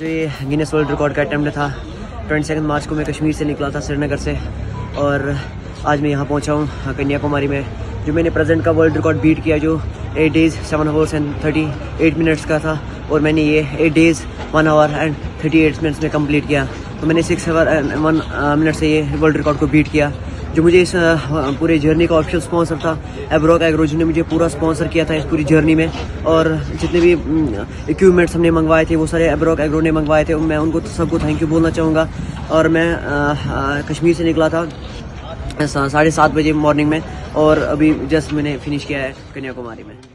जो ये Guinness world record का अटैम्प्ट था 22 मार्च को मैं कश्मीर से निकला था, श्रीनगर से, और आज मैं यहाँ पहुँचा हूँ कन्याकुमारी में। जो मैंने प्रेजेंट का वर्ल्ड रिकॉर्ड बीट किया जो 8 days 7 hours and 38 minutes का था, और मैंने ये 8 days 1 hour and 38 minutes में कंप्लीट किया। तो मैंने 6 hour and 1 minute से ये वर्ल्ड रिकॉर्ड को बीट किया। जो मुझे इस पूरे जर्नी का ऑफिशियल स्पॉन्सर था एब्रॉक एग्रो, जिन्होंने मुझे पूरा स्पॉन्सर किया था इस पूरी जर्नी में, और जितने भी इक्विपमेंट्स हमने मंगवाए थे वो सारे एब्रॉक एग्रो ने मंगवाए थे। मैं उनको सबको थैंक यू बोलना चाहूँगा। और मैं कश्मीर से निकला था 7:30 बजे मॉर्निंग में, और अभी जस्ट मैंने फिनिश किया है कन्याकुमारी में।